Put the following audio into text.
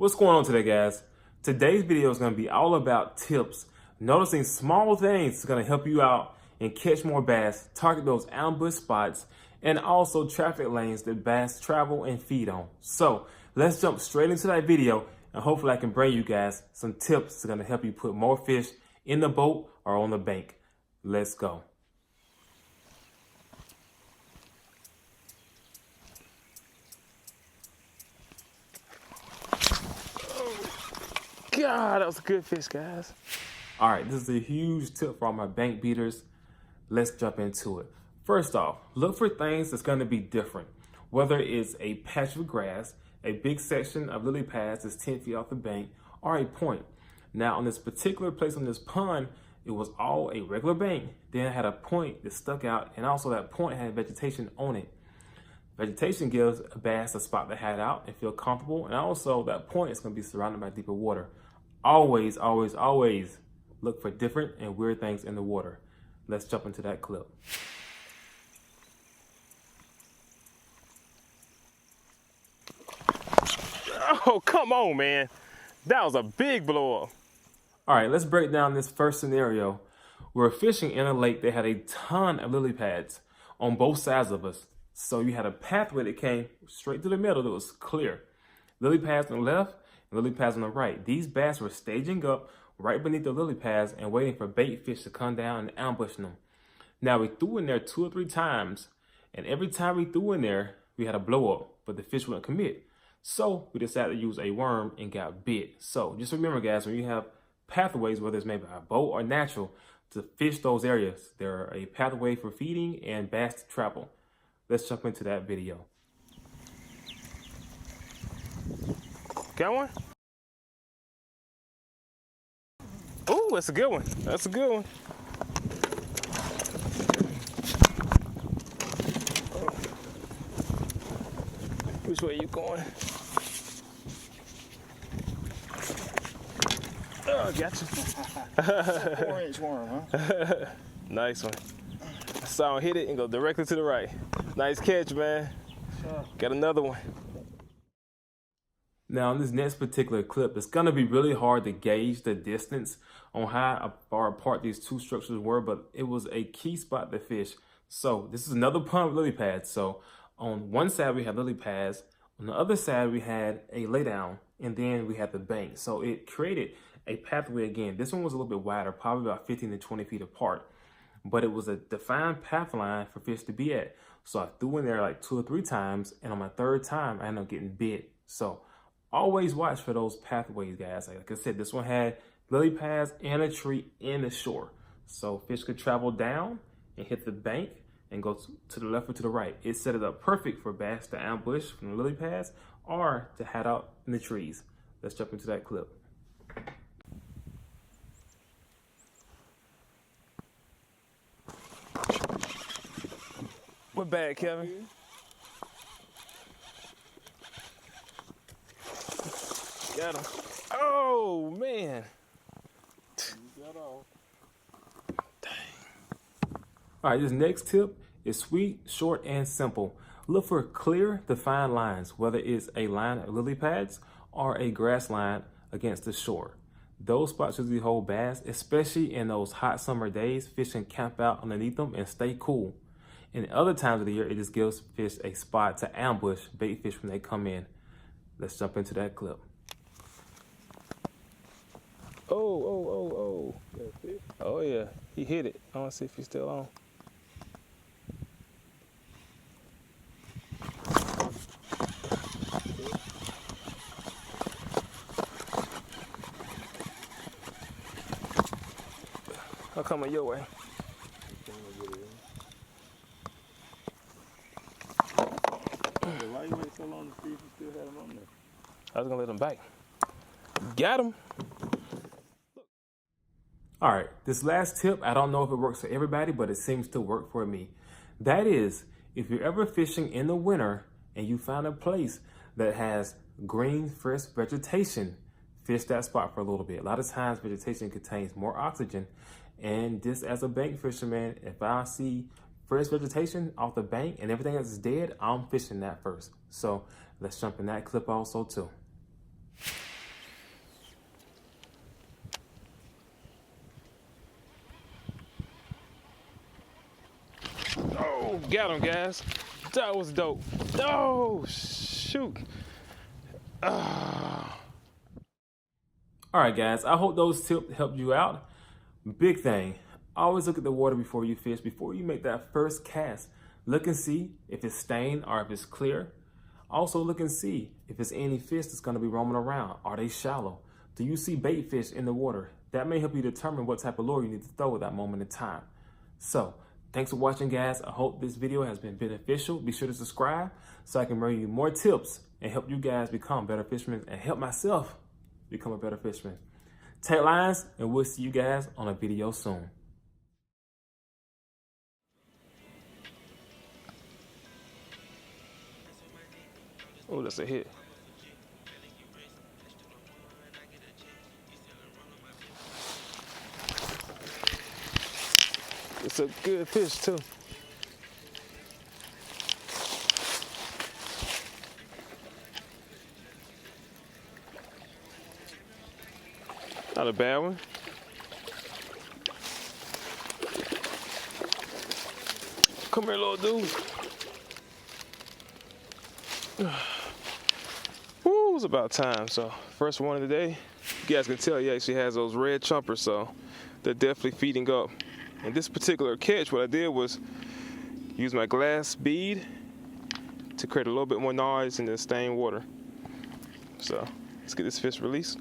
What's going on today, guys? Today's video is going to be all about tips. Noticing small things is going to help you out and catch more bass, target those ambush spots, and also traffic lanes that bass travel and feed on. So let's jump straight into that video, and hopefully I can bring you guys some tips that's going to help you put more fish in the boat or on the bank. Let's go. God, that was a good fish, guys. All right, this is a huge tip for all my bank beaters. Let's jump into it. First off, look for things that's going to be different. Whether it's a patch of grass, a big section of lily pads that's 10 feet off the bank, or a point. Now, on this particular place on this pond, it was all a regular bank. Then it had a point that stuck out, and also that point had vegetation on it. Vegetation gives a bass a spot to hide out and feel comfortable, and also that point is going to be surrounded by deeper water. Always, always, always look for different and weird things in the water. Let's jump into that clip. Oh, come on, man. That was a big blow up. All right, let's break down this first scenario. We were fishing in a lake that had a ton of lily pads on both sides of us. So you had a pathway that came straight to the middle that was clear. Lily pads on the left and lily pads on the right. These bass were staging up right beneath the lily pads and waiting for bait fish to come down and ambush them. Now we threw in there 2 or 3 times, and every time we threw in there, we had a blow up, but the fish wouldn't commit. So we decided to use a worm and got bit. So just remember, guys, when you have pathways, whether it's maybe a boat or natural, to fish those areas, they're a pathway for feeding and bass to travel. Let's jump into that video. Got one? Ooh, that's a good one. That's a good one. Which way you going? Oh, got you. 4-inch worm, huh? Nice one. I saw him hit it and go directly to the right. Nice catch, man. Sure. Got another one. Now, in this next particular clip, it's going to be really hard to gauge the distance on how far apart these two structures were, but it was a key spot to fish. So this is another pond with lily pads. So on one side, we had lily pads. On the other side, we had a laydown, and then we had the bank. So it created a pathway again. This one was a little bit wider, probably about 15 to 20 feet apart, but it was a defined path line for fish to be at. So I threw in there like 2 or 3 times, and on my 3rd time, I ended up getting bit. So always watch for those pathways, guys. Like I said, this one had lily pads and a tree in the shore. So fish could travel down and hit the bank and go to the left or to the right. It set it up perfect for bass to ambush from the lily pads or to hide out in the trees. Let's jump into that clip. What bag, Kevin? Got him. Oh, man. Dang. All right, this next tip is sweet, short, and simple. Look for clear, defined lines, whether it's a line of lily pads or a grass line against the shore. Those spots usually hold bass, especially in those hot summer days. Fish can camp out underneath them and stay cool. And other times of the year, it just gives fish a spot to ambush bait fish when they come in. Let's jump into that clip. Oh. Oh, yeah. He hit it. I want to see if he's still on. I'll come your way. Why you wait so long to see if you still had him on there? I was going to let him bite. Got him. All right, this last tip, I don't know if it works for everybody, but it seems to work for me. That is, if you're ever fishing in the winter and you find a place that has green, fresh vegetation, fish that spot for a little bit. A lot of times vegetation contains more oxygen, and just as a bank fisherman, if I see fresh vegetation off the bank and everything else is dead, I'm fishing that first. So let's jump in that clip also too. Got him, guys. That was dope. Oh, shoot. All right, guys, I hope those tips helped you out. Big thing, always look at the water before you fish. Before you make that first cast, look and see if it's stained or if it's clear. Also look and see if it's any fish that's gonna be roaming around. Are they shallow? Do you see bait fish in the water? That may help you determine what type of lure you need to throw at that moment in time. So, thanks for watching, guys. I hope this video has been beneficial. Be sure to subscribe so I can bring you more tips and help you guys become better fishermen and help myself become a better fisherman. Take lines, and we'll see you guys on a video soon. Oh, that's a hit. It's a good fish, too. Not a bad one. Come here, little dude. Woo, it's about time. So, first one of the day. You guys can tell he actually has those red chumpers, so they're definitely feeding up. In this particular catch, what I did was use my glass bead to create a little bit more noise in the stained water. So, let's get this fish released.